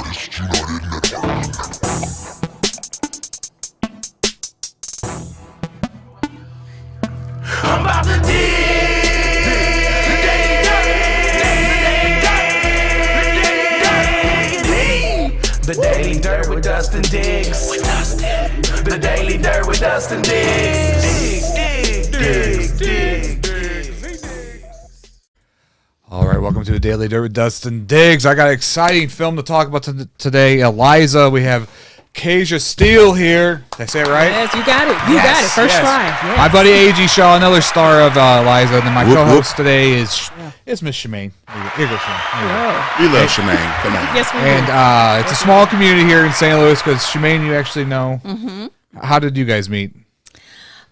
I'm about to The Daily Dirt with Dustin Diggs. The Daily Dirt with Dustin Diggs. All right, welcome to the Daily Dirt with Dustin Diggs. I got an exciting film to talk about today. ELIZA. We have Kazia Steele here. Did I say it right? Yes, you got it. You got it. First try. Yes. My buddy A.G. Shaw, another star of ELIZA. And then my co-host today is Miss Shemaine. Here goes Shemaine. We love Shemaine. Come on. Yes, we do. And it's a small community here in St. Louis because Shemaine, you actually know. Mm-hmm. How did you guys meet?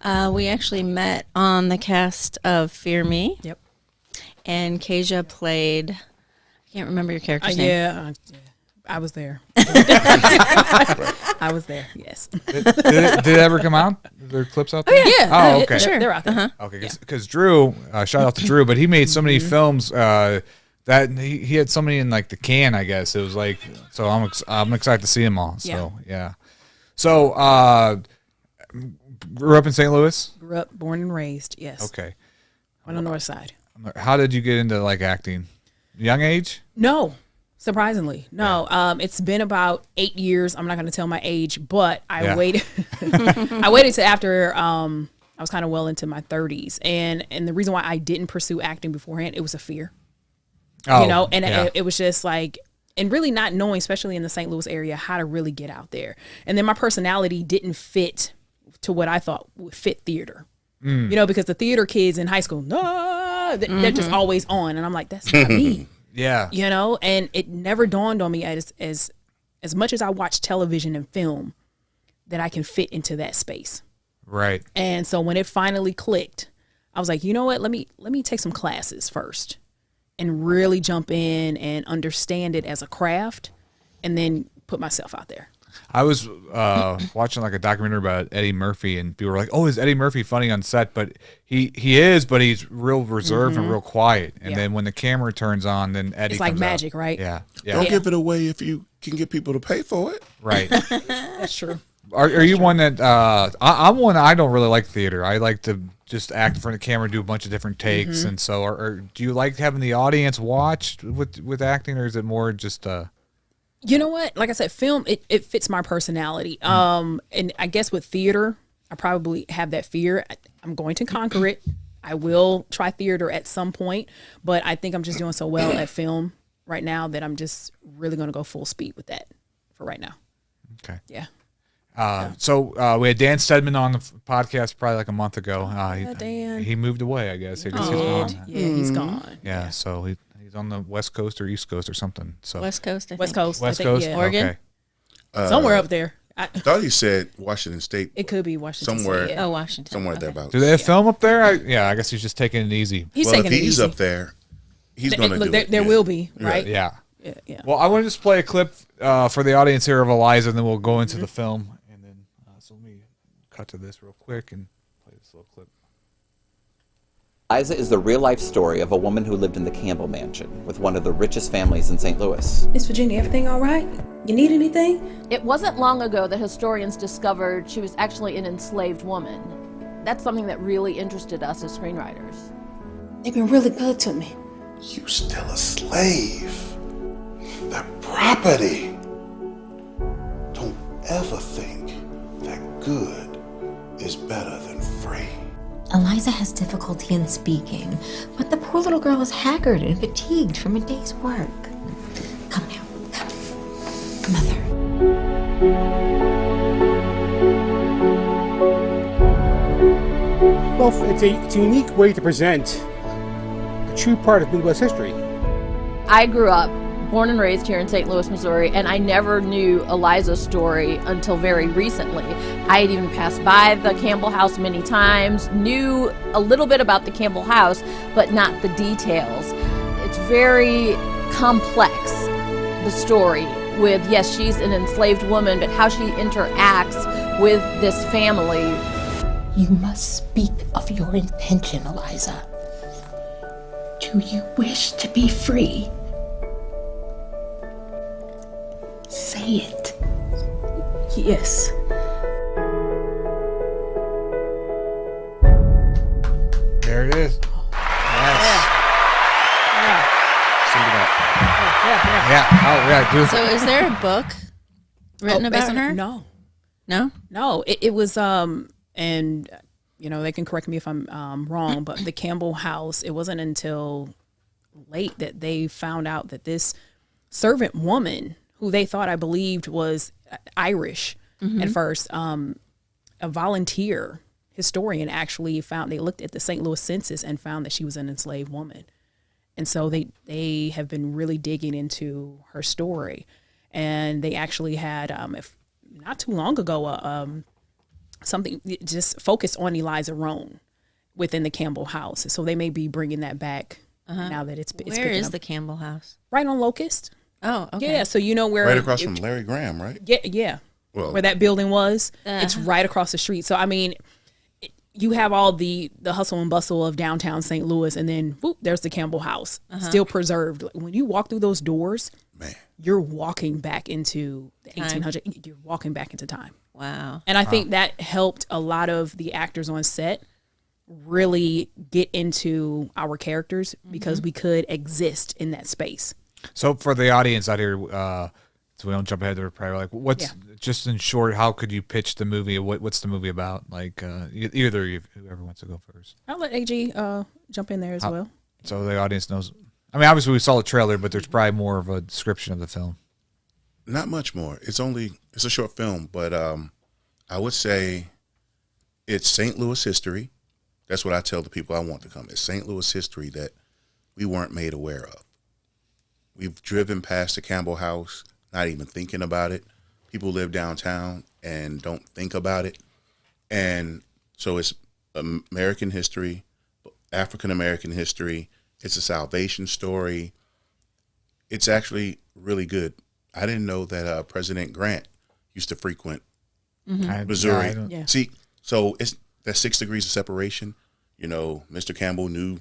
We actually met on the cast of Fear Me. Yep. And Kazia played, I can't remember your character's name. Yeah, I was there. I was there, yes. Did it ever come out? Are there clips out there? Yeah. Oh, okay. Sure. They're out there. Uh-huh. Okay, because Drew, shout out to Drew, but he made so many films that he had so many in like the can, I guess. It was like, so I'm excited to see them all. So, yeah. So, grew up in St. Louis? Grew up, born and raised, yes. Okay. On the north side. How did you get into like acting? Young age? No, surprisingly. No, it's been about 8 years. I'm not going to tell my age, but I waited. I waited to after I was kind of well into my 30s. And the reason why I didn't pursue acting beforehand, it was a fear. Oh, you know, and it was just like, and really not knowing, especially in the St. Louis area, how to really get out there. And then my personality didn't fit to what I thought would fit theater. You know, because the theater kids in high school, they're just always on. And I'm like, that's not me. Yeah. You know, and it never dawned on me as much as I watch television and film that I can fit into that space. Right. And so when it finally clicked, I was like, you know what, let me take some classes first and really jump in and understand it as a craft and then put myself out there. I was watching like a documentary about Eddie Murphy, and people were like, "Oh, is Eddie Murphy funny on set?" But he is, but he's real reserved and real quiet. And then when the camera turns on, then Eddie. It's like comes magic, out. right? Yeah. Don't give it away if you can get people to pay for it. Right. That's true. Are you one that I'm one that I don't really like theater. I like to just act in front of the camera, do a bunch of different takes, and so. Or do you like having the audience watch with acting, or is it more just You know what? Like I said, film, it fits my personality. And I guess with theater, I probably have that fear. I'm going to conquer it. I will try theater at some point, but I think I'm just doing so well at film right now that I'm just really going to go full speed with that for right now. Okay. Yeah. So we had Dan Stedman on the podcast probably like a month ago. Dan. He moved away, I guess. He's gone. Yeah, he's gone. Yeah, so he's on the West Coast or East Coast or something. So West Coast, I think. West Coast. West I think, Coast, yeah. Oregon? Okay. Somewhere up there. I thought he said Washington State. It could be Washington Somewhere. State, Oh, Washington. Somewhere Okay. thereabouts. Do they have film up there? I guess he's just taking it easy. He's Well, if taking it he's easy. up there, he's going to do There, it. there Yeah. will be, right? Yeah. Yeah. Well, I want to just play a clip for the audience here of ELIZA, and then we'll go into the film. And then, so let me cut to this real quick and play this little clip. ELIZA is the real-life story of a woman who lived in the Campbell Mansion with one of the richest families in St. Louis. Miss Virginia, everything all right? You need anything? It wasn't long ago that historians discovered she was actually an enslaved woman. That's something that really interested us as screenwriters. They've been really good to me. You still a slave. That property. Don't ever think that good is better than free. ELIZA has difficulty in speaking, but the poor little girl is haggard and fatigued from a day's work. Come now, come. Mother. Well, it's a unique way to present a true part of Midwest history. I grew up, born and raised here in St. Louis, Missouri, and I never knew ELIZA's story until very recently. I had even passed by the Campbell house many times, knew a little bit about the Campbell house, but not the details. It's very complex, the story, with, yes, she's an enslaved woman, but how she interacts with this family. You must speak of your intention, ELIZA. Do you wish to be free? say it. Yes. There it is. Yes. Yeah. Oh, yeah. Dude. So is there a book written about her? No. It was and you know, they can correct me if I'm wrong, but the Campbell house, it wasn't until late that they found out that this servant woman, who they thought, I believed, was Irish at first, a volunteer historian, actually they looked at the St. Louis census and found that she was an enslaved woman. And so they have been really digging into her story. And they actually had, not too long ago, something just focused on Eliza Roan within the Campbell house. So they may be bringing that back now that it's Where is the Campbell house? Right on Locust. Oh, okay. Yeah, so you know where... Right across from Larry Graham, right? Yeah. Well, where that building was. It's right across the street. So, I mean, you have all the hustle and bustle of downtown St. Louis, and then, whoop, there's the Campbell house, still preserved. When you walk through those doors, you're walking back into the 1800s. You're walking back into time. Wow. And I think that helped a lot of the actors on set really get into our characters because we could exist in that space. So for the audience out here, so we don't jump ahead, they're probably like, just in short, how could you pitch the movie? What's the movie about? Like, either of you, whoever wants to go first. I'll let A.G. jump in there as well. So the audience knows. I mean, obviously we saw the trailer, but there's probably more of a description of the film. Not much more. It's a short film, but I would say it's St. Louis history. That's what I tell the people I want to come. It's St. Louis history that we weren't made aware of. We've driven past the Campbell house, not even thinking about it. People live downtown and don't think about it. And so it's American history, African-American history. It's a salvation story. It's actually really good. I didn't know that President Grant used to frequent Missouri. See, so it's that 6 degrees of separation. You know, Mr. Campbell knew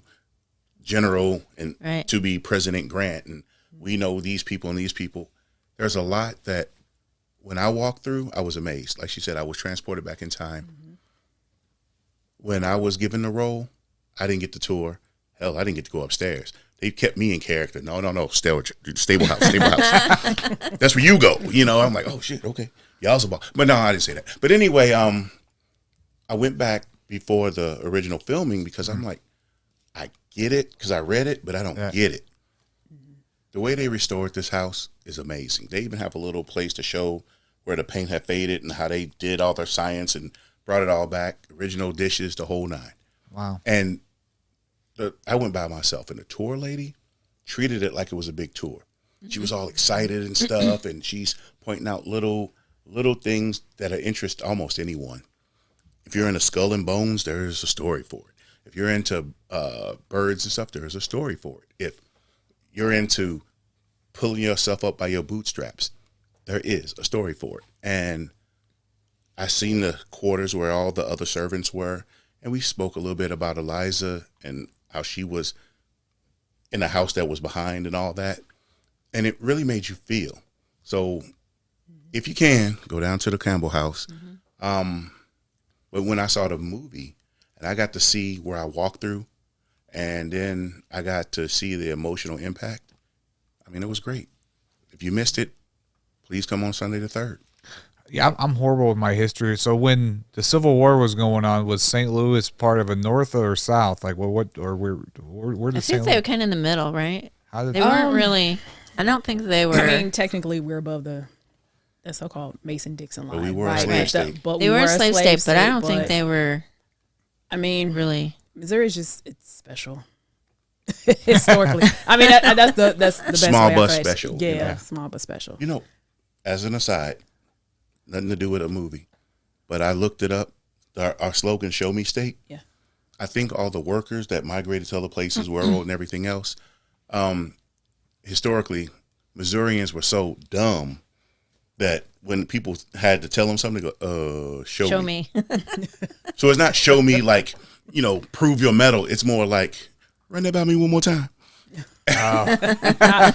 General and to be President Grant, and we know these people and these people. There's a lot that when I walked through, I was amazed. Like she said, I was transported back in time. When I was given the role, I didn't get the tour. Hell, I didn't get to go upstairs. They kept me in character. No, stable house. That's where you go. You know, I'm like, oh shit, okay. Y'all's a ball. But no, I didn't say that. But anyway, I went back before the original filming because I'm like, I get it because I read it, but I don't get it. The way they restored this house is amazing. They even have a little place to show where the paint had faded and how they did all their science and brought it all back, original dishes, the whole nine. Wow. And I went by myself, and the tour lady treated it like it was a big tour. She was all excited and stuff, and she's pointing out little things that interest almost anyone. If you're into skull and bones, there's a story for it. If you're into birds and stuff, there's a story for it. If you're into pulling yourself up by your bootstraps, there is a story for it. And I seen the quarters where all the other servants were, and we spoke a little bit about ELIZA and how she was in a house that was behind and all that. And it really made you feel. So if you can, go down to the Campbell house. But when I saw the movie and I got to see where I walked through, and then I got to see the emotional impact, I mean, it was great. If you missed it, please come on Sunday the 3rd. Yeah, I'm horrible with my history. So when the Civil War was going on, was St. Louis part of a North or South? Like, where did I think they were kind of in the middle, right? They weren't really. I don't think they were. I mean, technically, we're above the so-called Mason-Dixon line. But we were a slave state. But they were a slave state, but I don't think they were. I mean, really, Missouri is it's special. Historically, I mean that's the best small way but special. Yeah, you know? Small but special. You know, as an aside, nothing to do with a movie, but I looked it up. Our slogan, "Show Me State." Yeah, I think all the workers that migrated to other places, railroad and everything else, historically, Missourians were so dumb that when people had to tell them something, they go, show me. So it's not show me like, you know, prove your mettle. It's more like, run that by me one more time. I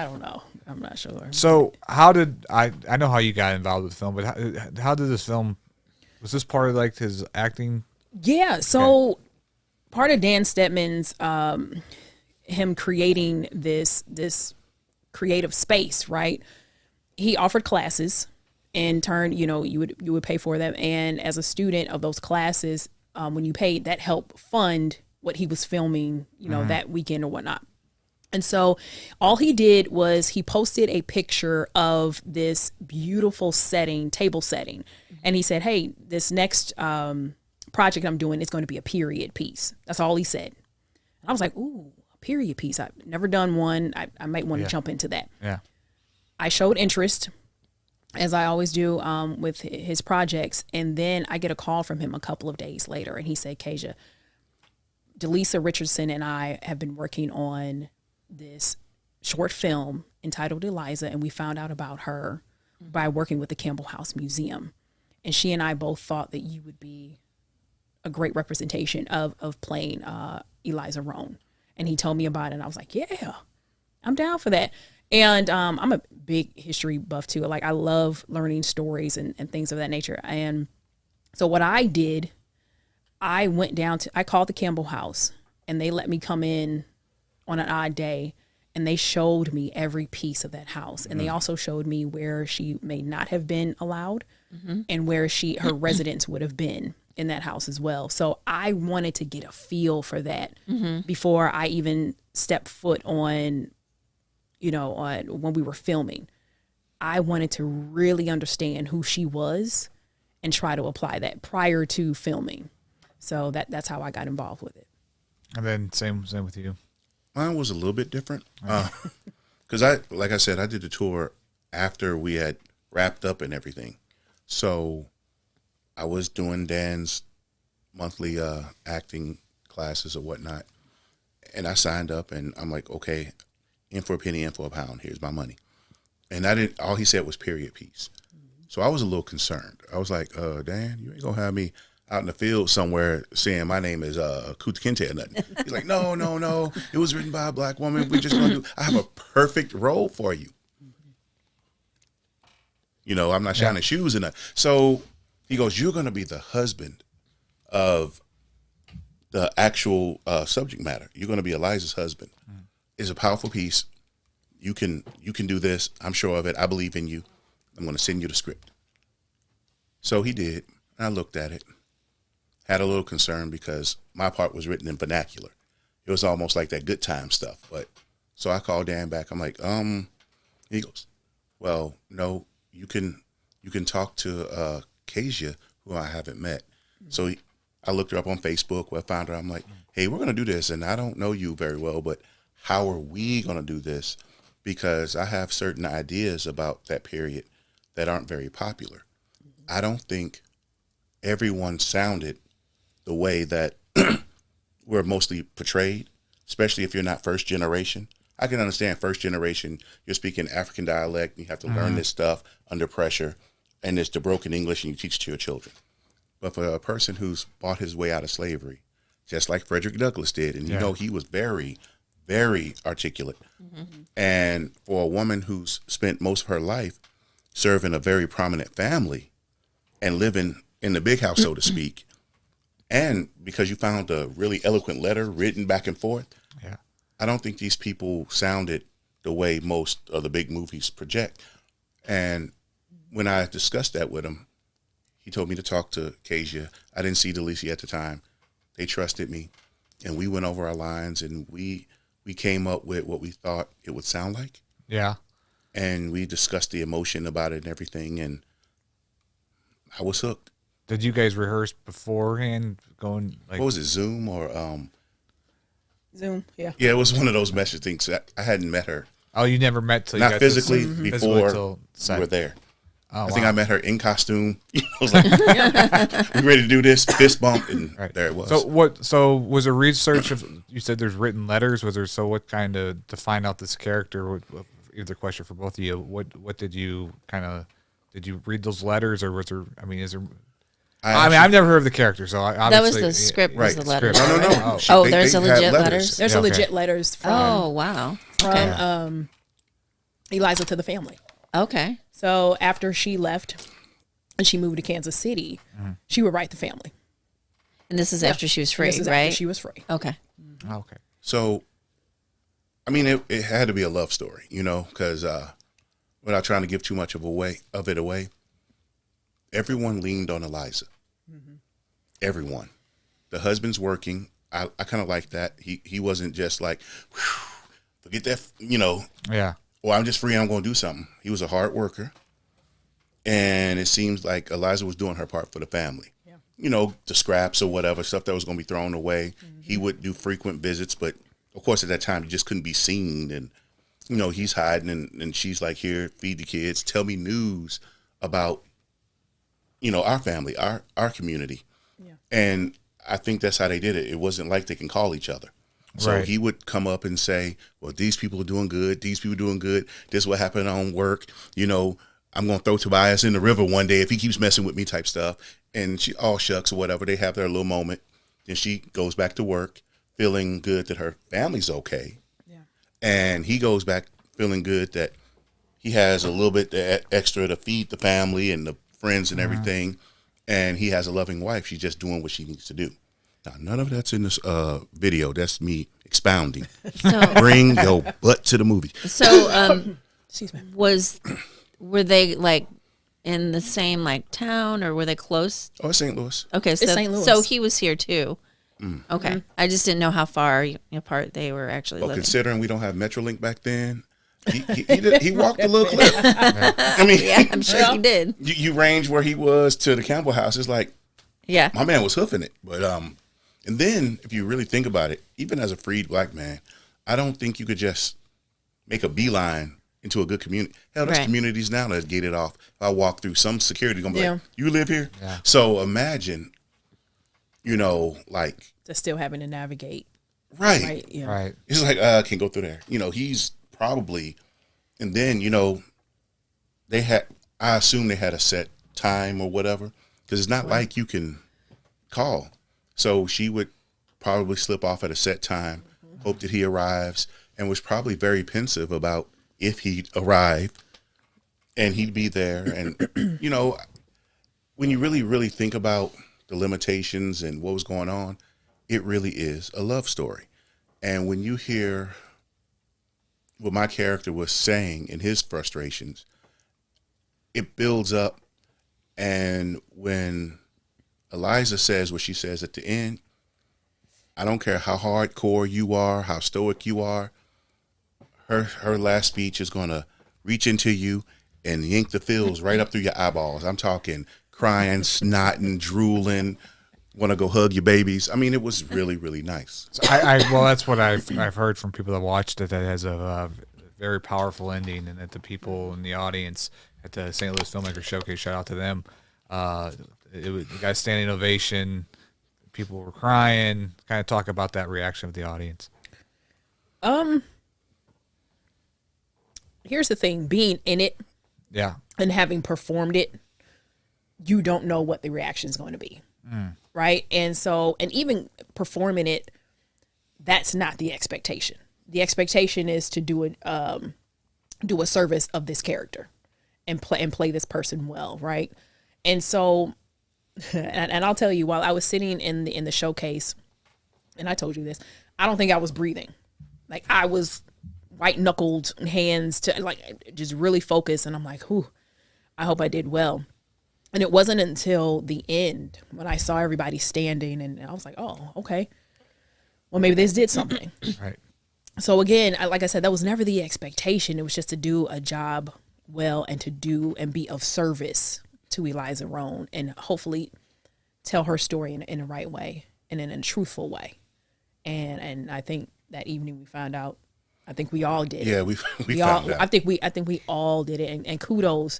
don't know. I'm not sure. So how did I know how you got involved with film, but how did this film, was this part of like his acting? Yeah. So part of Dan Stedman's, him creating this creative space, right? He offered classes. In turn, you know, you would pay for them, and as a student of those classes, when you paid, that helped fund what he was filming, you know, that weekend or whatnot. And so all he did was he posted a picture of this beautiful setting, table setting, and he said, "Hey, this next project I'm doing is going to be a period piece." That's all he said. And I was like, "Ooh, a period piece! I've never done one. I might want to jump into that." Yeah. I showed interest, as I always do with his projects. And then I get a call from him a couple of days later. And he said, Kazia, Delisa Richardson and I have been working on this short film entitled ELIZA. And we found out about her by working with the Campbell House Museum. And she and I both thought that you would be a great representation of playing ELIZA Roan. And he told me about it. And I was like, yeah, I'm down for that. And I'm a big history buff too. Like I love learning stories and things of that nature. And so what I did, I called the Campbell House and they let me come in on an odd day and they showed me every piece of that house. And they also showed me where she may not have been allowed and where her residence would have been in that house as well. So I wanted to get a feel for that before I even stepped foot on, you know, when we were filming. I wanted to really understand who she was and try to apply that prior to filming. So that's how I got involved with it. And then same with you. Mine was a little bit different. Because like I said, I did the tour after we had wrapped up and everything. So I was doing Dan's monthly acting classes or whatnot. And I signed up and I'm like, okay, in for a penny, in for a pound. Here's my money. And all he said was period piece. So I was a little concerned. I was like, Dan, you ain't gonna have me out in the field somewhere saying my name is Kuta Kinte or nothing. He's like, no. It was written by a black woman. We're just gonna I have a perfect role for you. You know, I'm not shining shoes and that. So he goes, you're gonna be the husband of the actual subject matter. You're gonna be Eliza's husband. It's a powerful piece. You can do this. I'm sure of it. I believe in you. I'm going to send you the script. So he did. I looked at it. Had a little concern because my part was written in vernacular. It was almost like that good time stuff. But so I called Dan back. I'm like, he goes, well, no, you can talk to Kazia, who I haven't met. So I looked her up on Facebook. I found her. I'm like, hey, we're going to do this. And I don't know you very well, but how are we going to do this? Because I have certain ideas about that period that aren't very popular. I don't think everyone sounded the way that we're mostly portrayed, especially if you're not first generation. I can understand first generation, you're speaking African dialect, you have to learn this stuff under pressure, and it's the broken English and you teach to your children. But for a person who's bought his way out of slavery, just like Frederick Douglass did, and you know he was very, very articulate. And for a woman who's spent most of her life serving a very prominent family and living in the big house, so to speak, and because you found a really eloquent letter written back and forth, I don't think these people sounded the way most of the big movies project. And when I discussed that with him, he told me to talk to Kazia. I didn't see Delisa at the time. They trusted me, and we went over our lines, and we came up with what we thought it would sound like. Yeah. And we discussed the emotion about it and everything, and I was hooked. Did you guys rehearse beforehand? Going like, what was it, Zoom or Zoom? Yeah. Yeah, it was one of those message things. I hadn't met her. Oh, you never met till you not got physically to before we were there. Oh, I think I met her in costume. I was like, "We ready to do this?" Fist bump, and there it was. So what? So was there research? You said there's written letters. Was there? So what kind of to find out this character? Either question for both of you. What did you kind of? Did you read those letters, or was there? I mean, is there? I mean, I've never heard of the character, so that was the script. Was the letter? No. There's a legit letters. There's a legit letters from. Oh wow. From ELIZA to the family. Okay. So after she left and she moved to Kansas City, she would write the family. And this is after she was free, this is right? After she was free. Okay. Okay. So, I mean, it had to be a love story, you know, because without trying to give too much of it away, everyone leaned on ELIZA. Everyone. The husband's working. I kind of like that. He wasn't just like, forget that, you know. Yeah. Well, I'm just free. I'm going to do something. He was a hard worker. And it seems like ELIZA was doing her part for the family. Yeah. You know, the scraps or whatever, stuff that was going to be thrown away. He would do frequent visits, but of course at that time he just couldn't be seen. And, you know, he's hiding and she's like, here, feed the kids. Tell me news about, you know, our family, our community. Yeah. And I think that's how they did it. It wasn't like they can call each other. So he would come up and say, well, these people are doing good. These people are doing good. This is what happened on work. You know, I'm going to throw Tobias in the river one day if he keeps messing with me type stuff. And she, all shucks or whatever. They have their little moment. Then she goes back to work feeling good that her family's okay. Yeah. And he goes back feeling good that he has a little bit extra to feed the family and the friends and everything. And he has a loving wife. She's just doing what she needs to do. Now, none of that's in this video. That's me expounding. So, bring your butt to the movie. So, excuse me. Were they like in the same like town, or were they close? Oh, it's St. Louis. Okay, so it's St. Louis. So he was here too. Okay, I just didn't know how far apart they were actually living. Considering we don't have MetroLink back then, he walked a little clip. I mean, yeah, I'm sure he did. You range where he was to the Campbell house. It's like, yeah, my man was hoofing it. But and then if you really think about it, even as a freed black man, I don't think you could just make a beeline into a good community. Hell, there's communities now that get it off. If I walk through, some security gonna be like, you live here? Yeah. So imagine, you know, like just still having to navigate. Right. Yeah. Right. It's like, I can't go through there. You know, he's probably, and then, you know, I assume they had a set time or whatever, because it's not like you can call. So she would probably slip off at a set time, hope that he arrives, and was probably very pensive about if he'd arrive and he'd be there. And, you know, when you really, really think about the limitations and what was going on, it really is a love story. And when you hear what my character was saying in his frustrations, it builds up. And when ELIZA says what she says at the end, I don't care how hardcore you are, how stoic you are, her last speech is going to reach into you and yank the feels right up through your eyeballs. I'm talking crying, snotting, drooling, want to go hug your babies. I mean, it was really, really nice. So well, that's what I've heard from people that watched it. That has a very powerful ending, and that the people in the audience at the St. Louis Filmmakers Showcase, shout out to them. It was the guys standing ovation. People were crying. Kind of talk about that reaction of the audience. Here's the thing: being in it, and having performed it, you don't know what the reaction is going to be. Right. And so, and even performing it, that's not the expectation. The expectation is to do a service of this character and play this person well. Right. And so, and I'll tell you, while I was sitting in the showcase, and I told you this, I don't think I was breathing. Like, I was white knuckled, hands to like just really focused. And I'm like, whew, I hope I did well. And it wasn't until the end when I saw everybody standing and I was like, oh, okay. Well, maybe this did something. Right. So again, like I said, that was never the expectation. It was just to do a job well and to do and be of service to ELIZA Roan and hopefully tell her story in the right way and in a truthful way. And I think that evening we found out, I think we all did. Yeah, we found out. I think we all did it. And kudos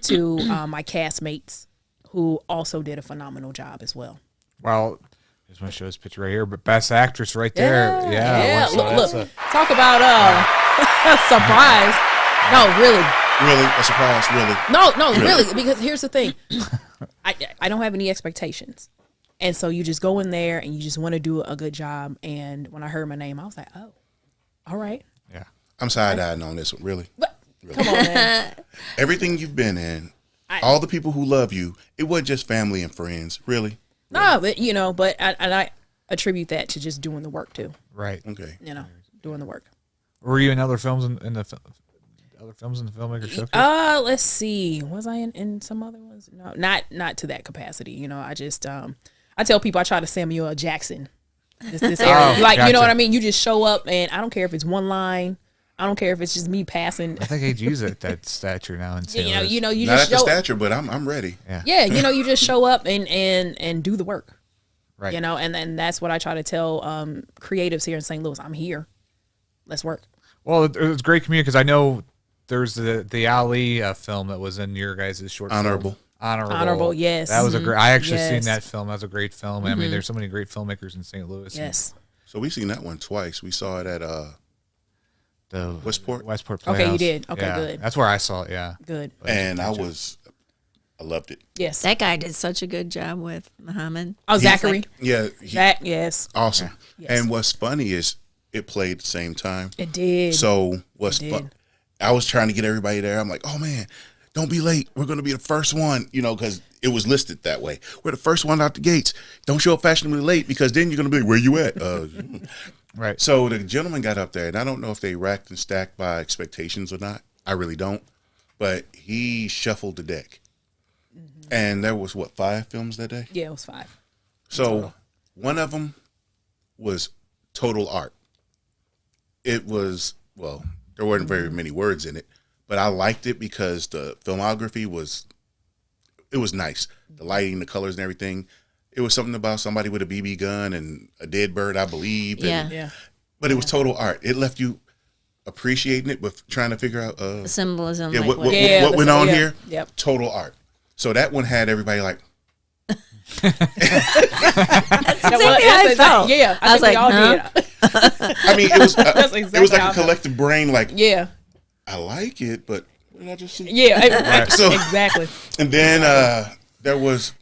to my castmates who also did a phenomenal job as well. Well, I just want to show this picture right here, but Best Actress right there. Yeah. Look. Talk about surprise. No, really. Really? A surprise? Really? No, really. Because here's the thing. I don't have any expectations. And so you just go in there and you just want to do a good job. And when I heard my name, I was like, oh, all right. Yeah. I'm side-eyeing on this one, really. But Really. Come on, man. Everything you've been in, all the people who love you, it wasn't just family and friends, really. No, but I attribute that to just doing the work too. Right. Okay. Doing the work. Were you in other films in the Filmmaker Showcase? Let's see. Was I in some other ones? No, not to that capacity. I just I tell people I try to Samuel L. Jackson. This area. You know what I mean? You just show up, and I don't care if it's one line. I don't care if it's just me passing. I think AG's at that stature now. In you not just at the stature, but I'm ready. Yeah, you just show up and do the work. Right. And then that's what I try to tell creatives here in St. Louis. I'm here. Let's work. Well, it was great community because I know there's the Ali film that was in your guys' short Honorable. film. Honorable, yes. That was a great. I actually seen that film. That was a great film. I mean, there's so many great filmmakers in St. Louis. Yes. So we seen that one twice. We saw it at the Westport. Playhouse. Okay, you did. Okay, Yeah, good. That's where I saw it. Yeah. Good. And I loved it. Yes. That guy did such a good job with Muhammad. Oh, Zachary. Zach, yes. Awesome. Yes. And what's funny is it played at the same time. It did. So what's fun? I was trying to get everybody there. I'm like, oh man, don't be late. We're going to be the first one, because it was listed that way. We're the first one out the gates. Don't show up fashionably late because then you're going to be like, where you at? Right. So the gentleman got up there, and I don't know if they racked and stacked by expectations or not. I really don't. But he shuffled the deck. Mm-hmm. And there was, 5 films that day? Yeah, it was 5. So one of them was total art. It was, there weren't very many words in it, but I liked it because the filmography was nice. The lighting, the colors and everything. It was something about somebody with a BB gun and a dead bird, I believe. Yeah. But it was total art. It left you appreciating it, but trying to figure out the symbolism. Yeah, like what went on here. Yep. Total art. So that one had everybody like. That's exactly how I felt. Yeah, I was like, all did. I mean, it was exactly it was like a collective brain. Like, yeah, I like it, but what did I just see? Yeah, so, exactly. And then there was,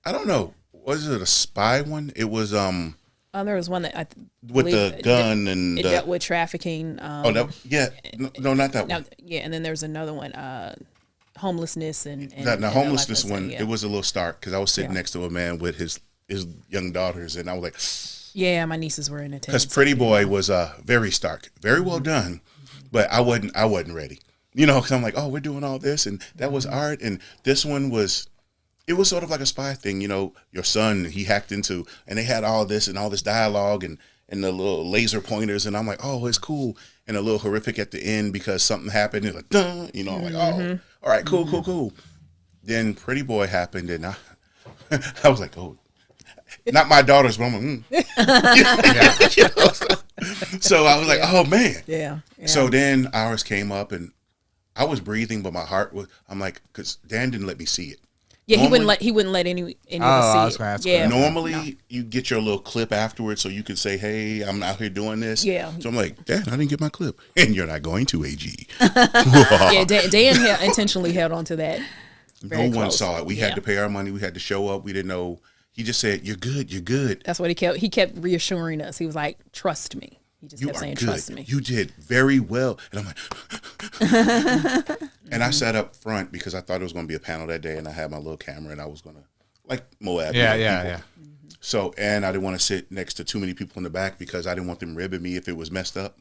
I don't know, was it a spy one? It was there was one that with the gun and it dealt with trafficking. No, not that one. Yeah, and then there's another one. Homelessness and the homelessness one. It was a little stark because I was sitting next to a man with his young daughters, and I was like, yeah, my nieces were in attendance. Because Pretty Boy was very stark, very well done, but I wasn't ready, because I'm like, oh, we're doing all this, and that was art, and this one was. It was sort of like a spy thing, your son, he hacked into, and they had all this and all this dialogue and the little laser pointers, and I'm like, oh, it's cool, and a little horrific at the end because something happened, and like, duh, I'm like, oh, all right, cool. Then Pretty Boy happened, and I was like, oh, not my daughters, but I'm like, So I was like, oh man, yeah. So then ours came up, and I was breathing, but my heart was. I'm like, because Dan didn't let me see it. Yeah, normally, he wouldn't let any of us see it. Yeah. Normally, you get your little clip afterwards so you can say, hey, I'm out here doing this. Yeah. So I'm like, Dad, I didn't get my clip. And you're not going to, AG. Yeah, Dan intentionally held on to that. No one saw it. We had to pay our money. We had to show up. We didn't know. He just said, you're good, you're good. That's what he kept reassuring us. He was like, trust me. He just kept saying, trust me. You did very well. And I'm like, and I sat up front because I thought it was going to be a panel that day, and I had my little camera, and I was going to, like Moab. Yeah. So, and I didn't want to sit next to too many people in the back because I didn't want them ribbing me if it was messed up,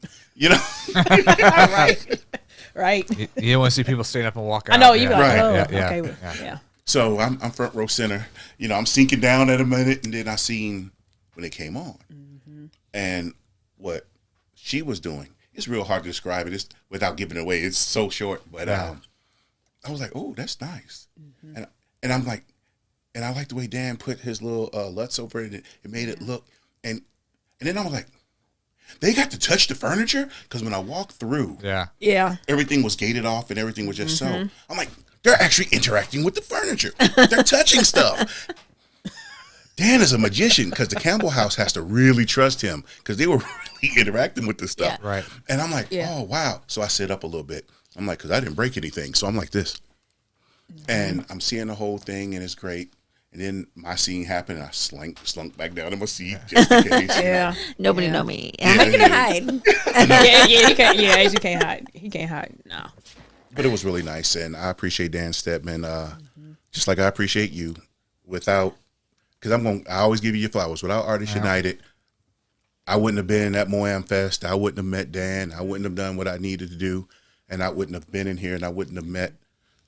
Right. You didn't want to see people stand up and walk out. I know, you got right. Yeah. So I'm front row center. I'm sinking down at a minute, and then I seen when it came on. Mm-hmm. And what she was doing, it's real hard to describe it without giving it away. It's so short. But I was like, oh, that's nice. Mm-hmm. And I'm like, and I like the way Dan put his little LUTs over it. It made it look. And then I was like, they got to touch the furniture? Because when I walked through, everything was gated off and everything was just so. I'm like, they're actually interacting with the furniture. They're touching stuff. Dan is a magician because the Campbell house has to really trust him because they were really interacting with this stuff. Yeah. Right. And I'm like, oh, wow. So I sit up a little bit. I'm like, because I didn't break anything. So I'm like this. And I'm seeing the whole thing, and it's great. And then my scene happened, and I slunk back down in my seat just in case. Yeah. Nobody know me. Yeah, I'm not going to hide. He can't hide. He can't hide. No. But it was really nice, and I appreciate Dan Stedman, just like I appreciate you. Because I always give you your flowers. Without Artists United, I wouldn't have been at Moam Fest. I wouldn't have met Dan. I wouldn't have done what I needed to do, and I wouldn't have been in here, and I wouldn't have met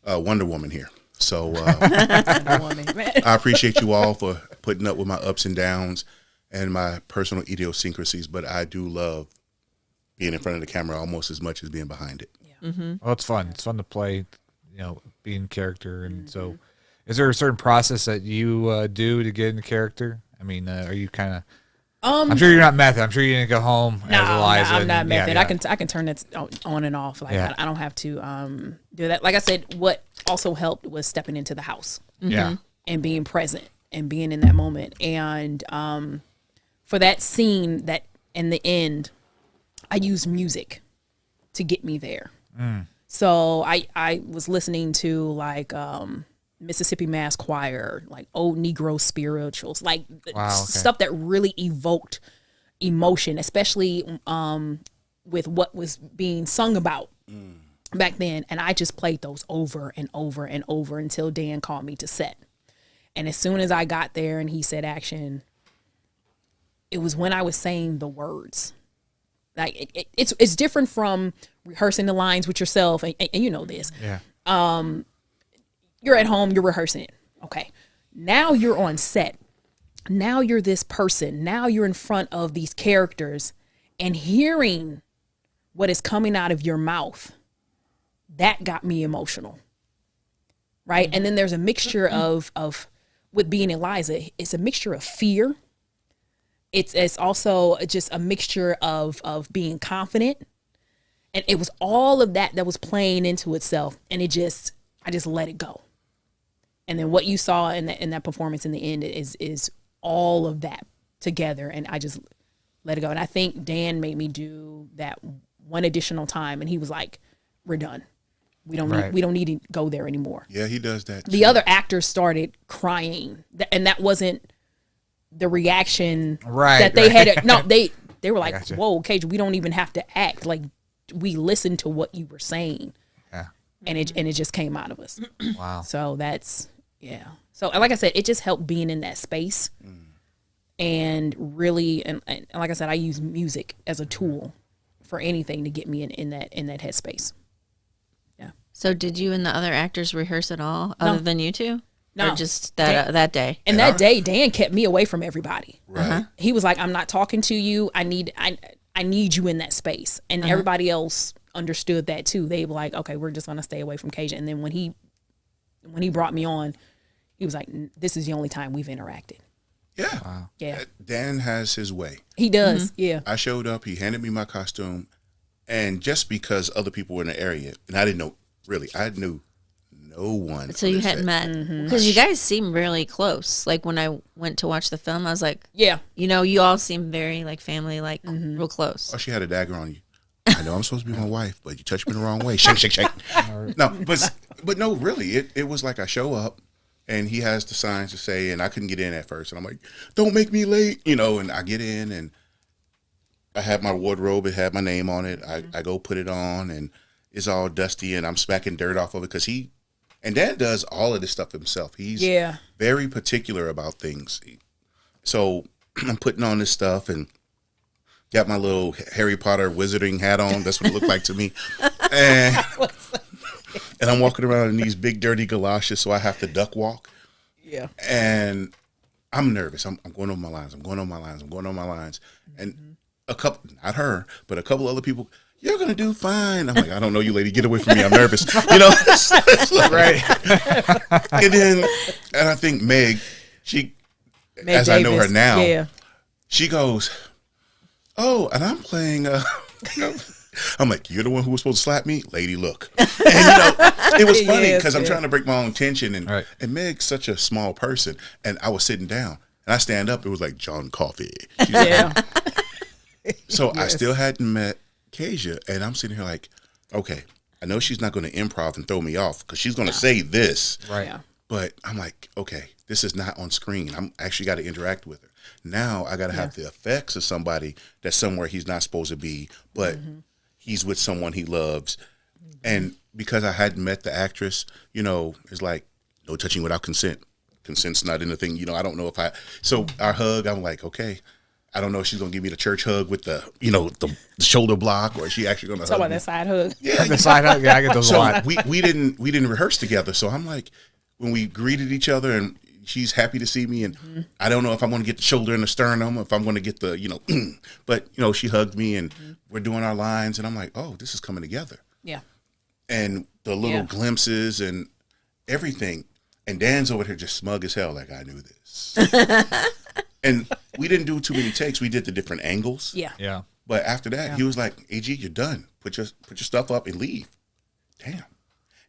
Wonder Woman here. So I appreciate you all for putting up with my ups and downs and my personal idiosyncrasies, but I do love being in front of the camera almost as much as being behind it. Yeah. Mm-hmm. Well, it's fun. It's fun to play, being character. And so is there a certain process that you do to get into character? I mean, are you kind of... I'm sure you're not method. I'm sure you didn't go home as ELIZA. No, I'm not method. Yeah. I can turn that on and off. Like I don't have to do that. Like I said, what also helped was stepping into the house. Yeah. And being present and being in that moment. And for that scene, that in the end, I used music to get me there. So I was listening to like Mississippi Mass Choir, like old Negro spirituals, like stuff that really evoked emotion, especially with what was being sung about back then. And I just played those over and over and over until Dan called me to set. And as soon as I got there and he said action, it was when I was saying the words. Like it's different from rehearsing the lines with yourself, and you know this. Yeah. You're at home, you're rehearsing it. Okay. Now you're on set. Now you're this person. Now you're in front of these characters and hearing what is coming out of your mouth. That got me emotional. Right? And then there's a mixture of with being ELIZA, it's a mixture of fear. It's also just a mixture of being confident. And it was all of that was playing into itself. And I just let it go. And then what you saw in that performance in the end is all of that together. And I just let it go. And I think Dan made me do that one additional time. And he was like, we're done. We don't need to go there anymore. Yeah, he does that too. The other actors started crying. And that wasn't the reaction that they had. No, they were like, whoa, Cage, we don't even have to act. Like, we listened to what you were saying. Yeah. And it just came out of us. Wow. So that's, yeah. So like I said, it just helped being in that space. And really, and like I said, I use music as a tool for anything to get me in that headspace. Yeah. So did you and the other actors rehearse at all other than you two? No. Or just that day? And that day, Dan kept me away from everybody. Right. He was like, I'm not talking to you. I need you in that space. And everybody else understood that too. They were like, okay, we're just going to stay away from Kazia. And then when he brought me on, he was like, this is the only time we've interacted. Yeah. Wow. Yeah. Dan has his way. He does. Yeah. I showed up, he handed me my costume, and just because other people were in the area, and I didn't know, really, I knew no one. So you hadn't met? Because you guys seem really close. Like when I went to watch the film, I was like, yeah, you all seem very like family, like real close. Oh, she had a dagger on you. I know I'm supposed to be my wife, but you touched me the wrong way. Shake, shake, shake. No, but no, really, it was like I show up, and he has the signs to say, and I couldn't get in at first, and I'm like, don't make me late, and I get in, and I have my wardrobe, it had my name on it. I go put it on, and it's all dusty, and I'm smacking dirt off of it because and Dan does all of this stuff himself. He's very particular about things. So I'm putting on this stuff and got my little Harry Potter wizarding hat on. That's what it looked like to me. And I'm walking around in these big dirty galoshes, so I have to duck walk. Yeah. And I'm nervous. I'm going over my lines. And a couple, not her, but a couple other people, you're going to do fine. I'm like, I don't know you, lady. Get away from me. I'm nervous. Right. And I think Meg as Davis, I know her now, she goes, oh, and I'm playing, I'm like, you're the one who was supposed to slap me? Lady, look. And, it was funny because I'm trying to break my own tension. And Meg's such a small person. And I was sitting down. And I stand up. It was like John Coffey. So I still hadn't met Kazia, and I'm sitting here like, okay, I know she's not going to improv and throw me off because she's going to say this. Right. Yeah. But I'm like, okay, this is not on screen. I'm actually got to interact with her. Now I got to have the effects of somebody that's somewhere he's not supposed to be, but he's with someone he loves. And because I hadn't met the actress, you know, it's like no touching without consent. Consent's not in the thing. You know, I don't know if so our hug, I'm like, okay, I don't know if she's going to give me the church hug with the, you know, the shoulder block, or is she actually going to hug Talk about me? that side hug. Yeah. The side hug. Yeah, I get those a lot. We didn't rehearse together. So I'm like, when we greeted each other and she's happy to see me, and I don't know if I'm going to get the shoulder and the sternum, if I'm going to get the, you know, but, you know, she hugged me and we're doing our lines, and I'm like, oh, this is coming together. Yeah. And the little glimpses and everything. And Dan's over here just smug as hell, like, I knew this. And we didn't do too many takes. We did the different angles. Yeah. Yeah. But after that, he was like, AG, you're done. Put your stuff up and leave. Damn.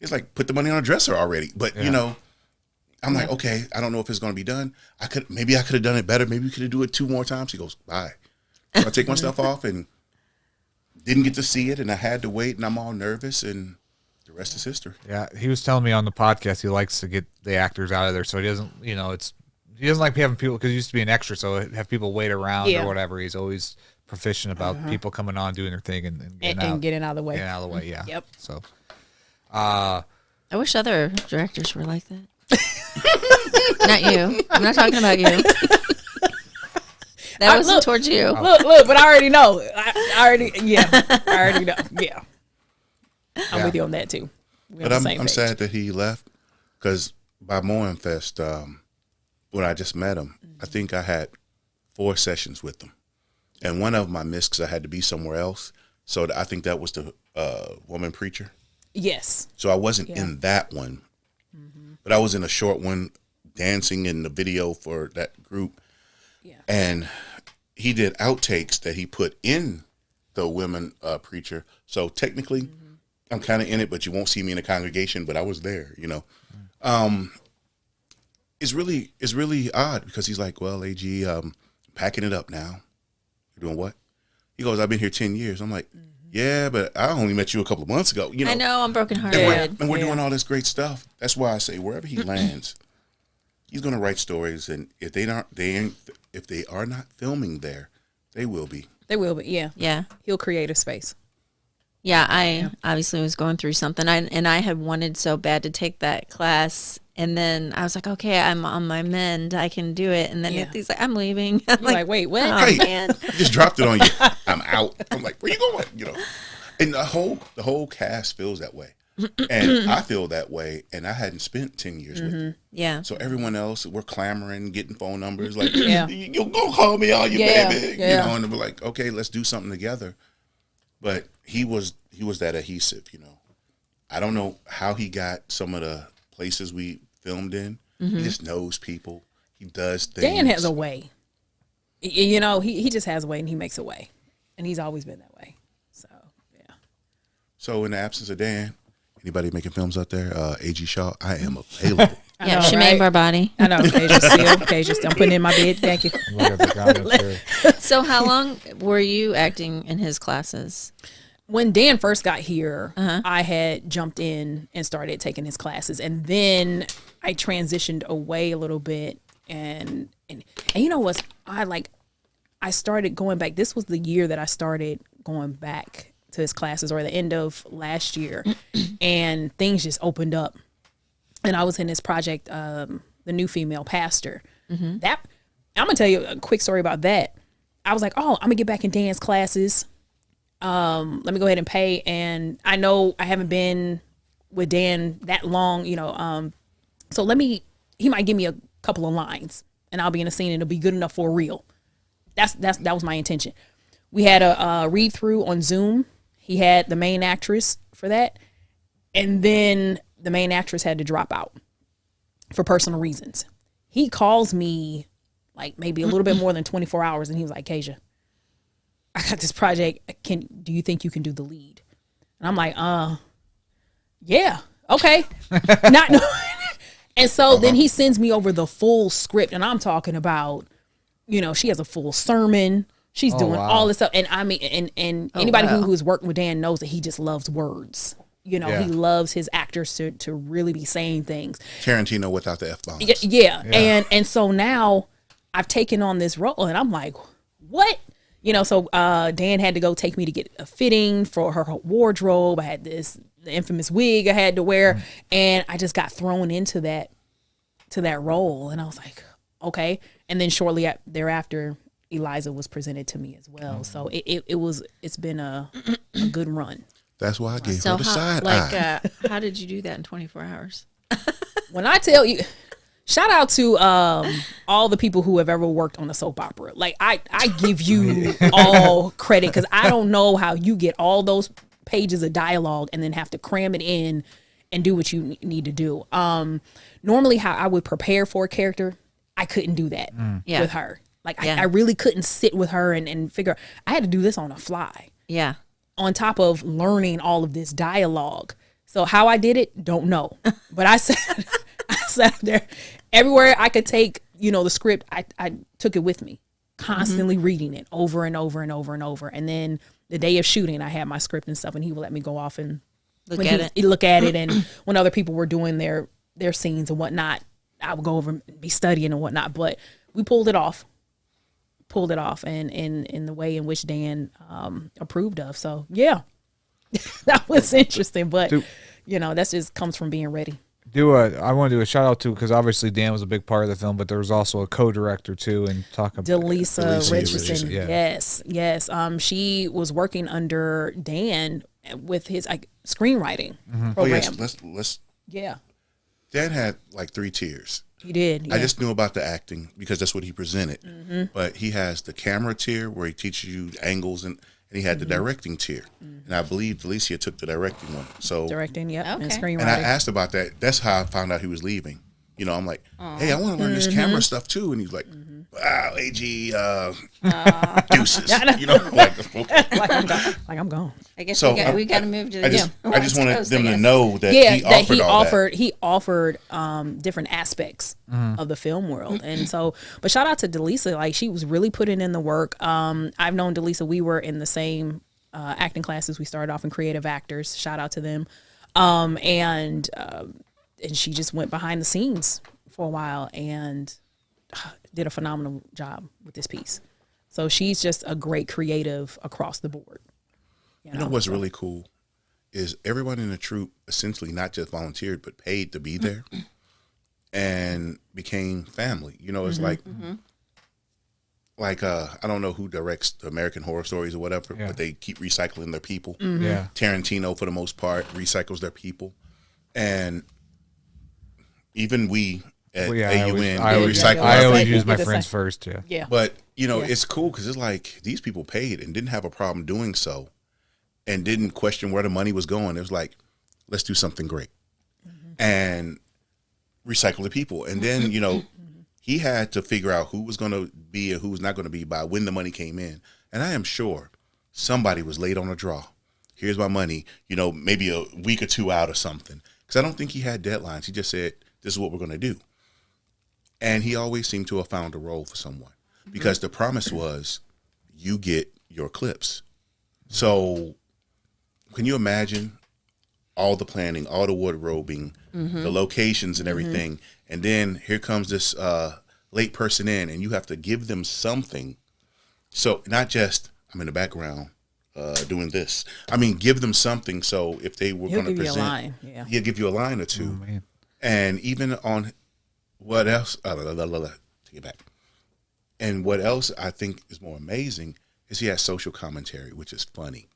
It's like, put the money on a dresser already. But, you know, I'm like, okay, I don't know if it's going to be done. Maybe I could have done it better. Maybe we could have do it 2 more times. He goes, bye. So I take my stuff off and didn't get to see it. And I had to wait, and I'm all nervous, and the rest is history. Yeah. He was telling me on the podcast he likes to get the actors out of there. So he doesn't, you know, he doesn't like having people, because he used to be an extra, so have people wait around or whatever. He's always proficient about people coming on, doing their thing, and getting out of the way. Getting out of the way, yeah. Yep. So, I wish other directors were like that. Not you. I'm not talking about you. That wasn't towards you. Look, but I already know. I already know. Yeah. I'm with you on that too. But I'm sad that he left, because by Moen Fest, when I just met him, I think I had 4 sessions with him. And one of them I missed because I had to be somewhere else. So I think that was the woman preacher. Yes. So I wasn't in that one. But I was in a short one dancing in the video for that group. Yeah. And he did outtakes that he put in the women preacher. So technically, I'm kind of in it, but you won't see me in the congregation, but I was there, you know. It's really odd, because he's like, well, AG, packing it up now. You're doing what? He goes, I've been here 10 years. I'm like, yeah, but I only met you a couple of months ago. You know, I know, I'm brokenhearted. And we're doing all this great stuff. That's why I say wherever he lands, he's going to write stories. And if they are not filming there, they will be. They will be. Yeah. Yeah. He'll create a space. Yeah, I obviously was going through something, and I had wanted so bad to take that class, and then I was like, okay, I'm on my mend, I can do it, and then he's like, I'm leaving. I'm like, wait, what? Oh, man. Just dropped it on you. I'm out. I'm like, where you going? You know, and the whole cast feels that way, and I feel that way, and I hadn't spent 10 years with him. Yeah. So everyone else, we're clamoring, getting phone numbers, like, you'll go call me all you baby, you know, and we're like, okay, let's do something together. But he was that adhesive, you know. I don't know how he got some of the places we filmed in. He just knows people. He does things. Dan has a way. You know, he just has a way, and he makes a way. And he's always been that way. So, yeah. So in the absence of Dan, anybody making films out there, A.G. Shaw, I am available. Yeah, Shemaine Barbati. I know, Kazia Steele. I'm putting in my bid. Thank you. So how long were you acting in his classes? When Dan first got here, I had jumped in and started taking his classes, and then I transitioned away a little bit, and you know what? I started going back. This was the year that I started going back to his classes, or the end of last year, and things just opened up. And I was in this project, The New Female Pastor. That I'm gonna tell you a quick story about that. I was like, oh, I'm gonna get back in Dan's classes. Let me go ahead and pay. And I know I haven't been with Dan that long, you know. So he might give me a couple of lines, and I'll be in a scene, and it'll be good enough for a reel. That was my intention. We had a read through on Zoom. He had the main actress for that, and then the main actress had to drop out for personal reasons. He calls me like maybe a little bit more than 24 hours, and he was like, Kazia, I got this project. Do you think you can do the lead? And I'm like, yeah, okay. Not knowing. And so then he sends me over the full script, and I'm talking about, you know, she has a full sermon. She's doing all this stuff. And I mean, and anybody who's working with Dan knows that he just loves words. You know, Yeah. he loves his actors to really be saying things. Tarantino without the F-bombs. Yeah. And so now I've taken on this role and I'm like, what? You know, so Dan had to go take me to get a fitting for her wardrobe. I had the infamous wig I had to wear, and I just got thrown into that role, and I was like, okay. And then shortly thereafter, ELIZA was presented to me as well. So it's been a good run. That's why I gave So her the side like, eye. how did you do that in 24 hours? When I tell you, shout out to all the people who have ever worked on a soap opera. Like I give you all credit because I don't know how you get all those pages of dialogue and then have to cram it in and do what you need to do. Normally how I would prepare for a character, I couldn't do that with her. Like I really couldn't sit with her and figure, I had to do this on a fly. Yeah. On top of learning all of this dialogue. So how I did it, don't know. But I sat there everywhere I could take, you know, the script. I took it with me, constantly reading it over and over and over and over. And then the day of shooting, I had my script and stuff, and he would let me go off and look at it. And when other people were doing their scenes and whatnot, I would go over and be studying and whatnot. But we pulled it off and in the way in which Dan approved of. So yeah, that was interesting. But you know, that just comes from being ready. I want to do a shout out to, because obviously Dan was a big part of the film, but there was also a co-director too, and talk about Delisa Richardson. Yes. She was working under Dan with his screenwriting program. Oh yes, let's. Yeah. Dan had like 3 tiers. He did. Yeah. I just knew about the acting because that's what he presented. But he has the camera tier where he teaches you angles, and he had the directing tier. And I believe Delicia took the directing one. So directing, and screenwriting. And I asked about that. That's how I found out he was leaving. You know, I'm like, hey, I want to learn this camera stuff too. And he's like, wow, A.G. Deuces. You know, like I'm gone. I guess so we got to move to the gym. I just wanted them to know that he offered different aspects of the film world. And so, but shout out to Delisa. Like, she was really putting in the work. I've known Delisa. We were in the same acting classes. We started off in creative actors. Shout out to them. And she just went behind the scenes for a while and did a phenomenal job with this piece. So she's just a great creative across the board. You know what's really cool is everyone in the troupe essentially not just volunteered, but paid to be there and became family. You know, it's like I don't know who directs the American Horror Stories or whatever, but they keep recycling their people. Yeah. Tarantino, for the most part, recycles their people. And even we at AUN, I always use my friends first. Yeah. But, you know, it's cool because it's like these people paid and didn't have a problem doing so and didn't question where the money was going. It was like, let's do something great and recycle the people. And then, you know, he had to figure out who was going to be and who was not going to be by when the money came in. And I am sure somebody was late on a draw. Here's my money, you know, maybe a week or 2 out or something. Because I don't think he had deadlines. He just said, this is what we're going to do. And he always seemed to have found a role for someone because the promise was you get your clips. So can you imagine all the planning, all the wardrobing, the locations and everything, and then here comes this late person in and you have to give them something. So not just, I'm in the background doing this. I mean, give them something so if they were going to present, he'll give you a line or two. Oh, and even on what else, take it back. And what else I think is more amazing is he has social commentary, which is funny.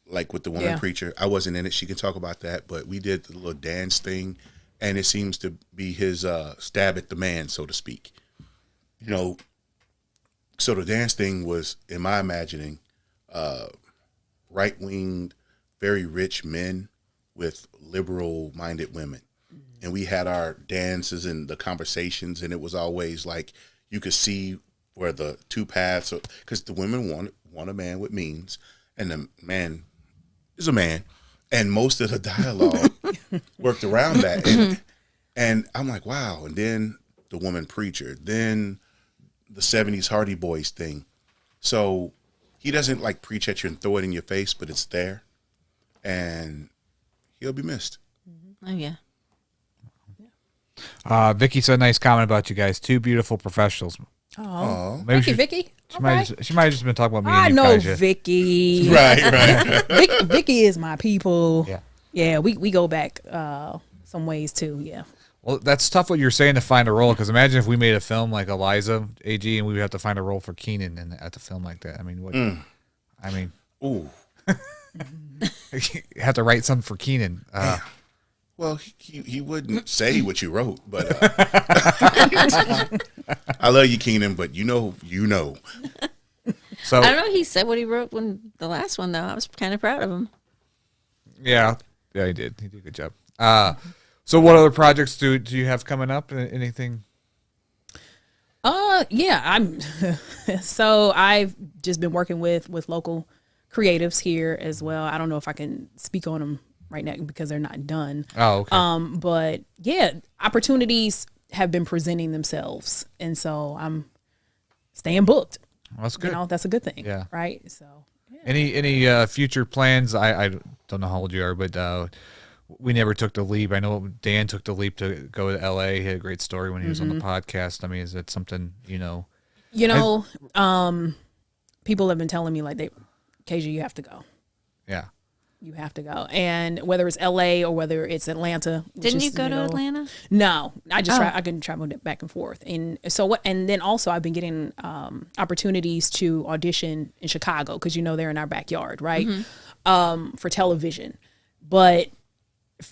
Like with the woman preacher, I wasn't in it. She can talk about that, but we did the little dance thing, and it seems to be his stab at the man, so to speak. You know, so the dance thing was, in my imagining, right-winged, very rich men with liberal-minded women. And we had our dances and the conversations, and it was always like you could see where the two paths, because the women want a man with means, and the man is a man, and most of the dialogue worked around that. And I'm like, wow. And then the woman preacher, then the 70s Hardy Boys thing. So he doesn't like preach at you and throw it in your face, but it's there. And he'll be missed. Oh yeah. Vicky said a nice comment about you guys. Two beautiful professionals. Oh, Maybe Vicky. She might have just been talking about me. I and you, know Kazia. Vicky. Right. Vicky is my people. Yeah. We go back some ways too. Yeah. Well, that's tough what you're saying to find a role, because imagine if we made a film like ELIZA, A.G, and we would have to find a role for Keenan at the film like that. I mean, what? I mean, Ooh. you have to write something for Keenan. Well, he wouldn't say what you wrote, but I love you, Keenan, but you know. So I don't know. He said what he wrote when the last one, though. I was kind of proud of him. yeah, he did. He did a good job. So what other projects do you have coming up? Anything? Yeah, I'm so I've just been working with local creatives here as well. I don't know if I can speak on them right now because they're not done. Oh, okay. But yeah, opportunities have been presenting themselves, and so I'm staying booked. Well, that's good. You know, that's a good thing. Yeah. Right. So yeah. Any future plans? I don't know how old you are, but we never took the leap. I know Dan took the leap to go to LA. He had a great story when he was on the podcast. I mean, is that something, people have been telling me like KJ, you have to go. Yeah. You have to go. And whether it's LA or whether it's Atlanta. Didn't you go to Atlanta? No, I just I can travel back and forth. And so and then also I've been getting opportunities to audition in Chicago because they're in our backyard, right? For television. But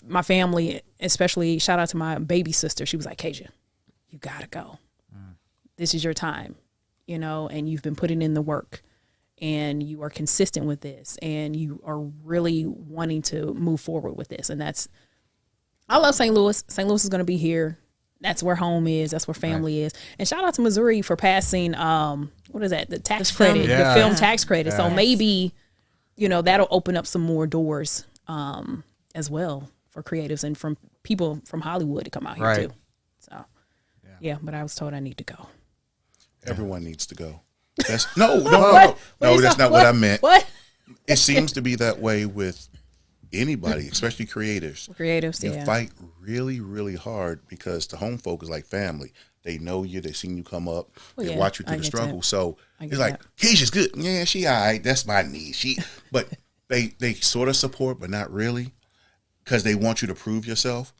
my family, especially shout out to my baby sister, she was like, Kazia, you gotta go. This is your time, and you've been putting in the work and you are consistent with this and you are really wanting to move forward with this. And I love St. Louis. St. Louis is going to be here. That's where home is. That's where family is. And shout out to Missouri for passing, what is that? The tax credit, the film tax credit. So maybe, that'll open up some more doors as well for creatives and from people from Hollywood to come out here too. So, yeah, but I was told I need to go. Everyone needs to go. No, that's not what I meant. What? It seems to be that way with anybody, especially creators. You fight really, really hard because the home folk is like family. They know you. They seen you come up. They watch you through the struggle. So it's like, Keisha's good. Yeah, she all right. That's my niece. But they sort of support, but not really, because they want you to prove yourself.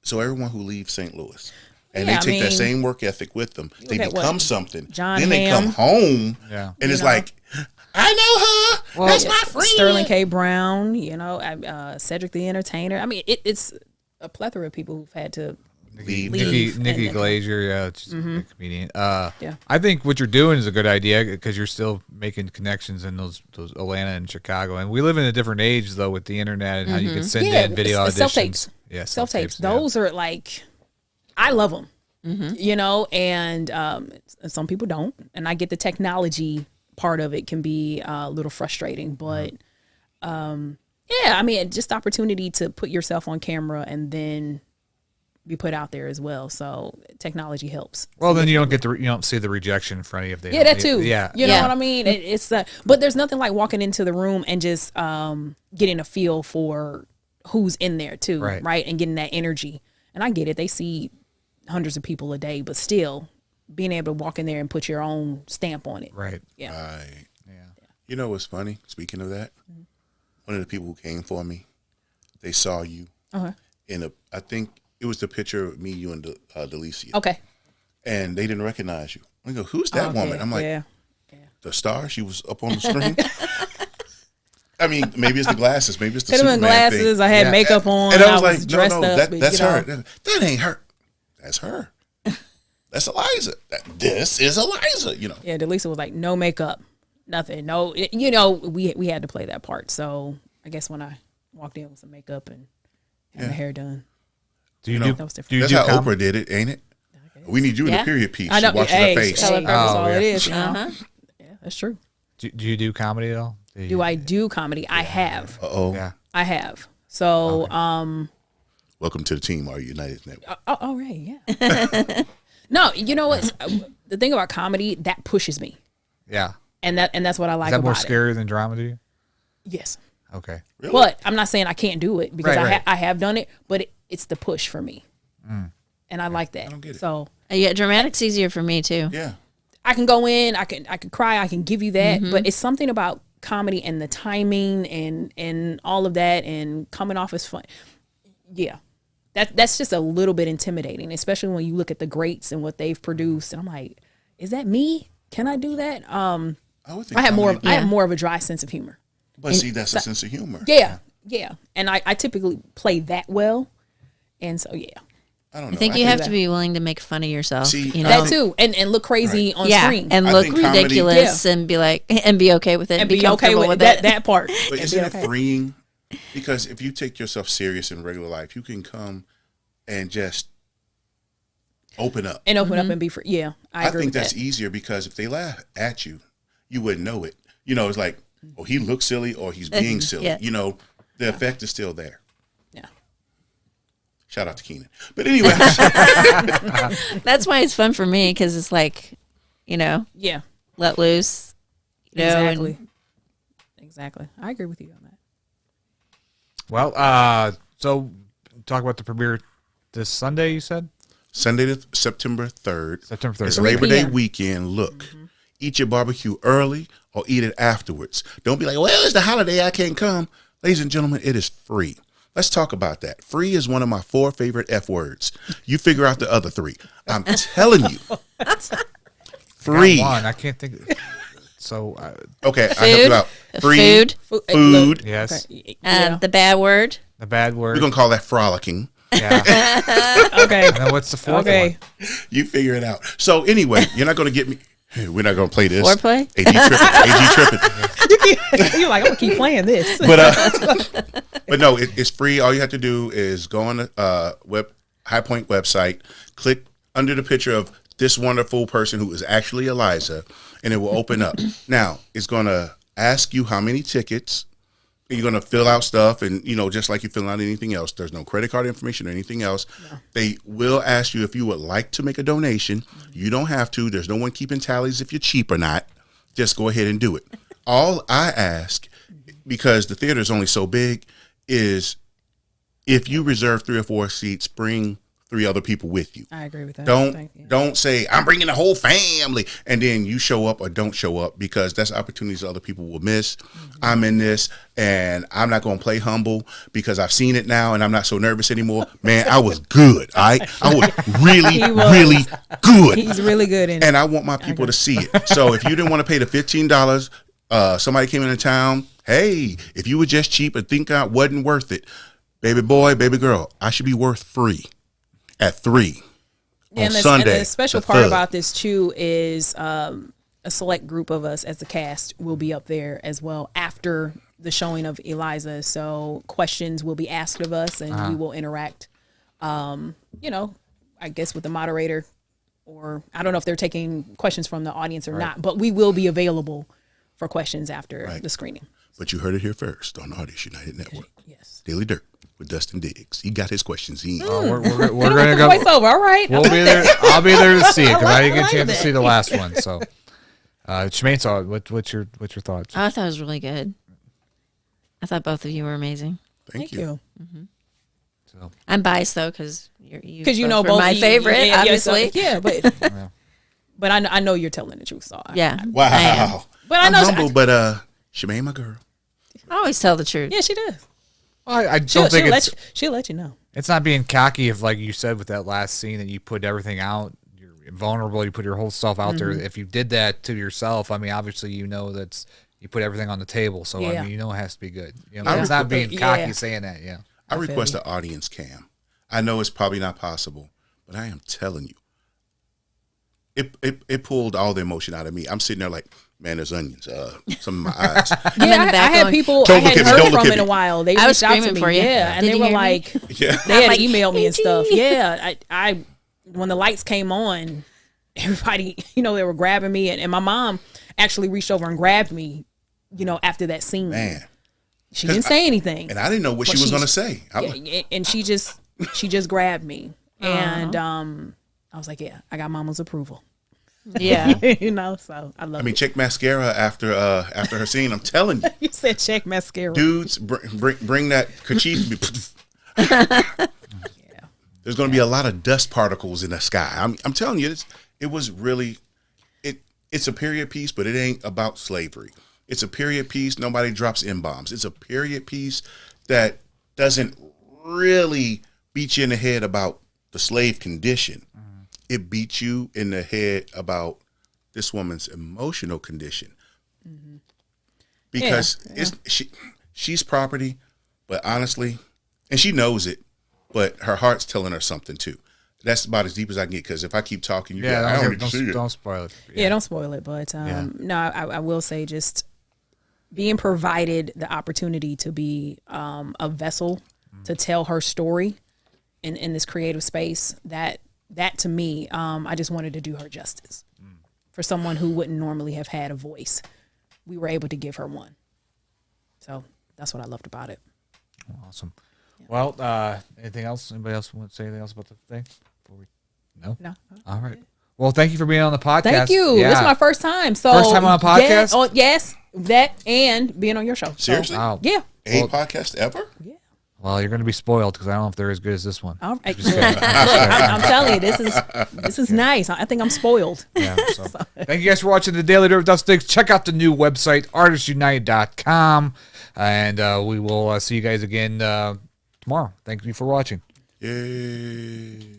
So everyone who leaves St. Louis, and they take that same work ethic with them, they become something. Then they come home, and it's like, I know her. Well, that's my friend. Sterling K. Brown, Cedric the Entertainer. I mean, it's a plethora of people who've had to leave. Nikki Glazier, she's a comedian. I think what you're doing is a good idea because you're still making connections in those Atlanta and Chicago. And we live in a different age, though, with the internet and how you can send in video auditions. Self-tapes. Yeah, self-tapes. Those are like, I love them, and some people don't. And I get the technology part of it can be a little frustrating, but I mean, just the opportunity to put yourself on camera and then be put out there as well. So technology helps. Well, then you don't see the rejection in front of you. That too. Yeah. You know what I mean? It's but there's nothing like walking into the room and just getting a feel for who's in there too. Right. And getting that energy. And I get it. They see hundreds of people a day, but still being able to walk in there and put your own stamp on it. Right. Yeah. Right. Yeah. You know what's funny? Speaking of that, one of the people who came for me, they saw you in I think it was the picture of me, you, and Delicia. Okay. And they didn't recognize you. I go, who's that woman? I'm like, the star? She was up on the screen. I mean, maybe it's the glasses. Maybe it's the Superman glasses. thing. I had makeup on. And I was like, dressed up, that's her. That ain't her. That's her. That's ELIZA. This is ELIZA. Yeah, Delisa was like, no makeup, nothing. No, we had to play that part. So I guess when I walked in with some makeup and had my hair done, that was different. That's how Oprah did it, ain't it? We need you in the period piece. I know. She washes her face. That's all it is. Yeah, that's true. Do you do comedy at all? Do I do comedy? I have. Yeah. I have. So, welcome to the team, our United Network. All right, yeah. No, you know what? The thing about comedy, that pushes me. Yeah. And that's what I like about it. Is that more scary than drama to you? Yes. Okay. Really? But I'm not saying I can't do it because Right. I have done it, but it's the push for me. And I like that. I don't get it. So Yeah, dramatic's easier for me too. Yeah. I can go in, I can cry, I can give you that, but it's something about comedy and the timing and all of that and coming off as fun. Yeah. That's just a little bit intimidating, especially when you look at the greats and what they've produced. And I'm like, is that me? Can I do that? I would think I have comedy- more of a dry sense of humor. But see, that's a sense of humor. Yeah. And I typically play that well. And so yeah. I don't know. I think you have to be willing to make fun of yourself. See, you know? That too. And look crazy on screen. And I look think comedy- ridiculous and be like and be okay with it. And be okay with it. that part. But isn't it freeing? Because if you take yourself serious in regular life, you can come and just open up. And open up and be free. Yeah, I agree think with that's that. easier because if they laugh at you, you wouldn't know it. You know, it's like, oh, he looks silly or he's being silly. Yeah. You know, the effect is still there. Yeah. Shout out to Keenan. But anyway, That's why it's fun for me because it's like, you know, Yeah. let loose. You know, Exactly. and- Exactly. I agree with you on that. Well, so talk about the premiere this Sunday, you said? Sunday, September 3rd. September 3rd. It's 3 Labor Day p.m. weekend. Look, eat your barbecue early or eat it afterwards. Don't be like, well, it's the holiday, I can't come. Ladies and gentlemen, it is free. Let's talk about that. Free is one of my 4 favorite F words. You figure out the other 3. I'm telling you. Free. One, I can't think. So, Okay, I help you out. Free. Food. Food. yes. Okay. Yeah. The bad word. The bad word. We're going to call that frolicking. Yeah. Okay. And then what's the fourth Okay. one? You figure it out. So anyway, you're not going to get me. We're not going to play this. Foreplay? AG tripping. You're like, I'm gonna keep playing this. But no, it's free. All you have to do is go on the High Point website, click under the picture of this wonderful person who is actually ELIZA, and it will open up. Now, it's going to ask you how many tickets. You're going to fill out stuff, and, you know, just like you fill out anything else, there's no credit card information or anything else. No. They will ask you if you would like to make a donation. You don't have to. There's no one keeping tallies if you're cheap or not. Just go ahead and do it. All I ask, because the theater is only so big, is if you reserve 3 or 4 seats, bring 3 other people with you. I agree with that. Don't say I'm bringing the whole family and then you show up or don't show up, because that's opportunities other people will miss. I'm in this and I'm not going to play humble because I've seen it now and I'm not so nervous anymore. Man, I was good. I was really good. He's really good in it. And I want my people to see it. So if you didn't want to pay the $15, somebody came into town. Hey, if you were just cheap and think I wasn't worth it, baby boy, baby girl, I should be worth free. At 3 on Sunday. And the special part about this too is a select group of us as the cast will be up there as well after the showing of ELIZA. So questions will be asked of us, and we will interact. You know, I guess with the moderator, or I don't know if they're taking questions from the audience or not, but we will be available for questions after the screening. But you heard it here first on Artists United Network. Yes. Daily Dirt with Dustin Diggs. He got his questions in. Oh, we're gonna go. Voiceover, all right. We'll be there. I'll be there to see it because I didn't get a chance that. to see the last one. So, Shemaine saw it. What's your thoughts? I thought it was really good. I thought both of you were amazing. Thank you. Mm-hmm. So, I'm biased though because you know were both my favorite, obviously. But I know you're telling the truth. So Wow. But I I'm know humble, but Shemaine, my girl. I always tell the truth. Yeah, she does. well, I don't think she'll let you know. it's not being cocky if, like you said with that last scene, that you put everything out. You're vulnerable. You put your whole self out there. If you did that to yourself, I mean, obviously you know that's you put everything on the table. So I mean, you know it has to be good. You know, it's not being cocky saying that. Yeah. I request an audience cam. I know it's probably not possible, but I am telling you, it pulled all the emotion out of me. I'm sitting there like, man, there's onions. Some of my eyes. I had people I hadn't heard from in a while. They reached out to me. For you. Yeah, and they were like, they had emailed me and stuff. Yeah, I when the lights came on, everybody, you know, they were grabbing me, and my mom actually reached over and grabbed me, you know, after that scene. Man, she didn't say anything, and I didn't know what she was going to say. And she just grabbed me, and I was like, yeah, I got mama's approval. Yeah. You know, so I love it. I mean, check mascara after her scene. I'm telling you. You said check mascara. Dudes, bring that kerchief. There's going to be a lot of dust particles in the sky. I'm telling you, it was really, it's a period piece, but it ain't about slavery. It's a period piece. Nobody drops M-bombs. It's a period piece that doesn't really beat you in the head about the slave condition. It beats you in the head about this woman's emotional condition. Because she's property, but honestly, and she knows it, but her heart's telling her something too. That's about as deep as I can get, because if I keep talking, don't spoil it. Yeah, don't spoil it. But no, I will say, just being provided the opportunity to be a vessel to tell her story in this creative space, that to me, I just wanted to do her justice. For someone who wouldn't normally have had a voice, we were able to give her one. So that's what I loved about it. Awesome. Yeah. Well, anything else? Anybody else want to say anything else about the thing? No? All right. Well, thank you for being on the podcast. Thank you. Yeah. This is my first time. So first time on a podcast? Yes, that and being on your show. Seriously? So, wow. Yeah. Podcast ever? Yeah. Well, you're going to be spoiled, because I don't know if they're as good as this one. All right. I'm telling you, this is nice. I think I'm spoiled. Yeah. So. Thank you guys for watching The Daily Dirt with Dustin. Check out the new website, artistunitednetwork.com, and we will see you guys again tomorrow. Thank you for watching. Yay.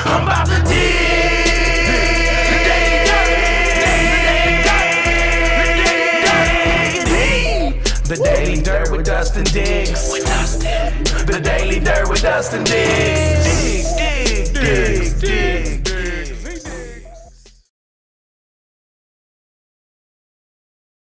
I'm about to The Daily Dirt with Dustin Diggs. The Daily Dirt with Dustin Diggs. Diggs.